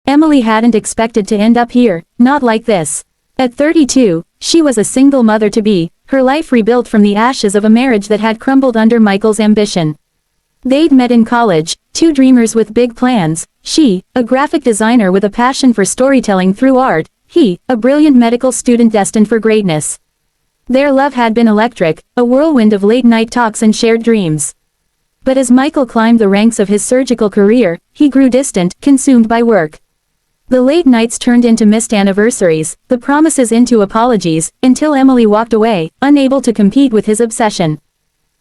Emily hadn't expected to end up here, not like this. At 32, she was a single mother-to-be, her life rebuilt from the ashes of a marriage that had crumbled under Michael's ambition. They'd met in college, two dreamers with big plans, she, a graphic designer with a passion for storytelling through art, he, a brilliant medical student destined for greatness. Their love had been electric, a whirlwind of late-night talks and shared dreams. But as Michael climbed the ranks of his surgical career, he grew distant, consumed by work. The late nights turned into missed anniversaries, the promises into apologies, until Emily walked away, unable to compete with his obsession.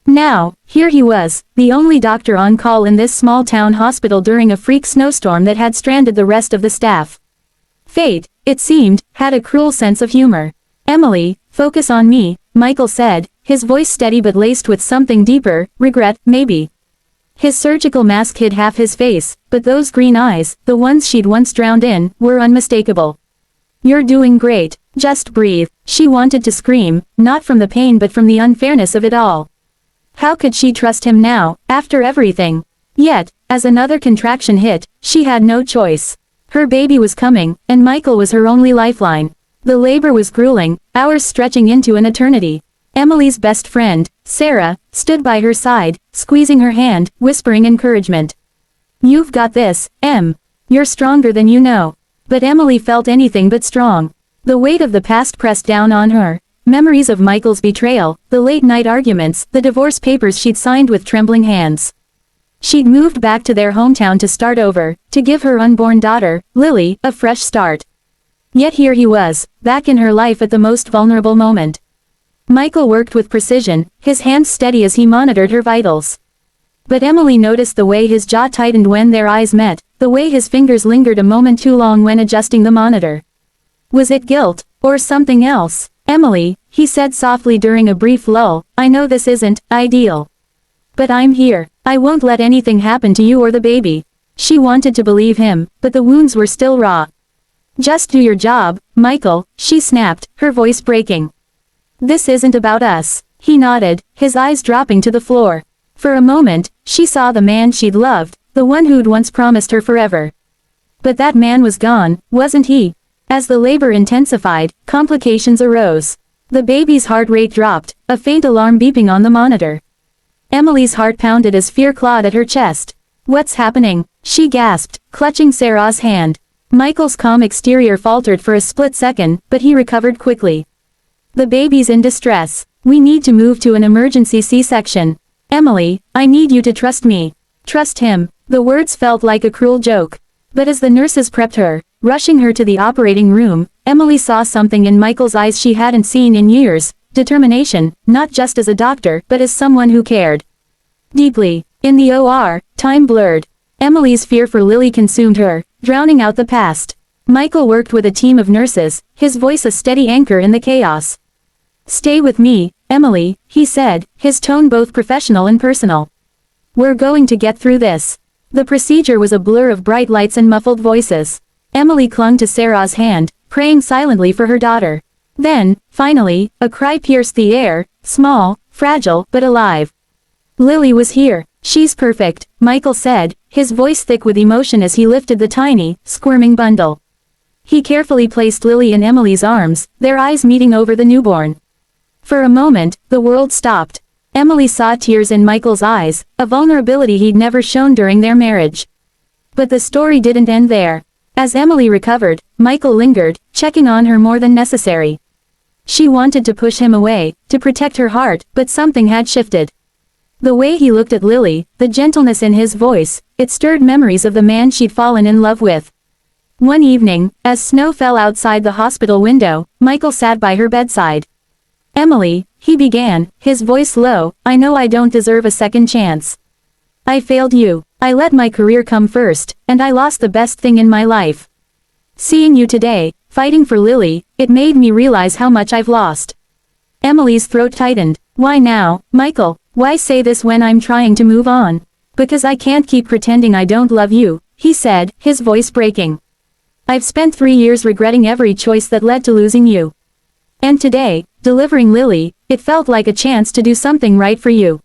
Now, here he was, the only doctor on call in this small-town hospital during a freak snowstorm that had stranded the rest of the staff. Fate, it seemed, had a cruel sense of humor. "Emily, focus on me," Michael said, his voice steady but laced with something deeper, regret, maybe. His surgical mask hid half his face, but those green eyes, the ones she'd once drowned in, were unmistakable. "You're doing great, just breathe," she wanted to scream, not from the pain but from the unfairness of it all. How could she trust him now, after everything? Yet, as another contraction hit, she had no choice. Her baby was coming, and Michael was her only lifeline. The labor was grueling, hours stretching into an eternity. Emily's best friend, Sarah, stood by her side, squeezing her hand, whispering encouragement. "You've got this, Em. You're stronger than you know." But Emily felt anything but strong. The weight of the past pressed down on her. Memories of Michael's betrayal, the late-night arguments, the divorce papers she'd signed with trembling hands. She'd moved back to their hometown to start over, to give her unborn daughter, Lily, a fresh start. Yet here he was, back in her life at the most vulnerable moment. Michael worked with precision, his hands steady as he monitored her vitals. But Emily noticed the way his jaw tightened when their eyes met, the way his fingers lingered a moment too long when adjusting the monitor. Was it guilt, or something else? "Emily," he said softly during a brief lull, "I know this isn't ideal. But I'm here. I won't let anything happen to you or the baby." She wanted to believe him, but the wounds were still raw. "Just do your job, Michael," she snapped, her voice breaking. "This isn't about us." He nodded, his eyes dropping to the floor. For a moment, she saw the man she'd loved, the one who'd once promised her forever. But that man was gone, wasn't he? As the labor intensified, complications arose. The baby's heart rate dropped, a faint alarm beeping on the monitor. Emily's heart pounded as fear clawed at her chest. "What's happening?" she gasped, clutching Sarah's hand. Michael's calm exterior faltered for a split second, but he recovered quickly. "The baby's in distress. We need to move to an emergency C-section. Emily, I need you to trust me." Trust him. The words felt like a cruel joke. But as the nurses prepped her, rushing her to the operating room, Emily saw something in Michael's eyes she hadn't seen in years, determination, not just as a doctor, but as someone who cared deeply. In the OR, time blurred. Emily's fear for Lily consumed her, drowning out the past. Michael worked with a team of nurses, his voice a steady anchor in the chaos. "Stay with me, Emily," he said, his tone both professional and personal. "We're going to get through this." The procedure was a blur of bright lights and muffled voices. Emily clung to Sarah's hand, praying silently for her daughter. Then, finally, a cry pierced the air, small, fragile, but alive. "Lily was here. She's perfect," Michael said, his voice thick with emotion as he lifted the tiny, squirming bundle. He carefully placed Lily in Emily's arms, their eyes meeting over the newborn. For a moment, the world stopped. Emily saw tears in Michael's eyes, a vulnerability he'd never shown during their marriage. But the story didn't end there. As Emily recovered, Michael lingered, checking on her more than necessary. She wanted to push him away, to protect her heart, but something had shifted. The way he looked at Lily, the gentleness in his voice, it stirred memories of the man she'd fallen in love with. One evening, as snow fell outside the hospital window, Michael sat by her bedside. "Emily," he began, his voice low, "I know I don't deserve a second chance. I failed you. I let my career come first, and I lost the best thing in my life. Seeing you today, fighting for Lily, it made me realize how much I've lost." Emily's throat tightened. "Why now, Michael? Why say this when I'm trying to move on?" "Because I can't keep pretending I don't love you," he said, his voice breaking. "I've spent 3 years regretting every choice that led to losing you. And today, delivering Lily, it felt like a chance to do something right for you."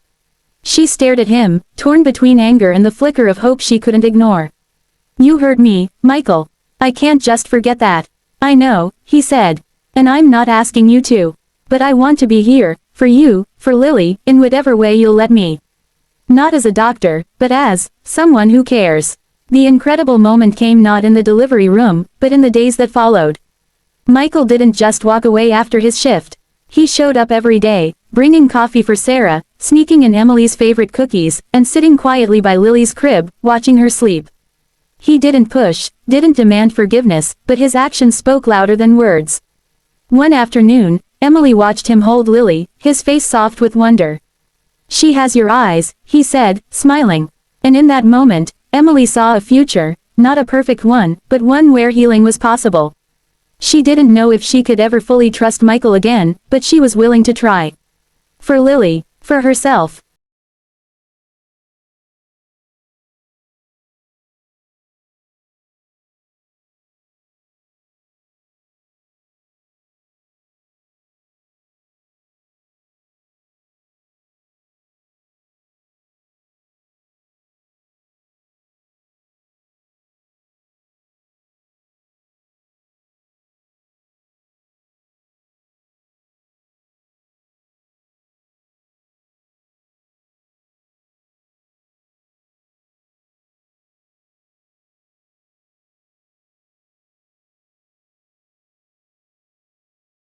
She stared at him, torn between anger and the flicker of hope she couldn't ignore. "You hurt me, Michael. I can't just forget that. I know, he said. And I'm not asking you to. But I want to be here, for you, for Lily, in whatever way you'll let me. Not as a doctor, but as someone who cares. The incredible moment came not in the delivery room, but in the days that followed. Michael didn't just walk away after his shift. He showed up every day, bringing coffee for Sarah, sneaking in Emily's favorite cookies, and sitting quietly by Lily's crib, watching her sleep. He didn't push, didn't demand forgiveness, but his actions spoke louder than words. One afternoon, Emily watched him hold Lily, his face soft with wonder. She has your eyes, he said, smiling. And in that moment, Emily saw a future, not a perfect one, but one where healing was possible. She didn't know if she could ever fully trust Michael again, but she was willing to try. For Lily, for herself,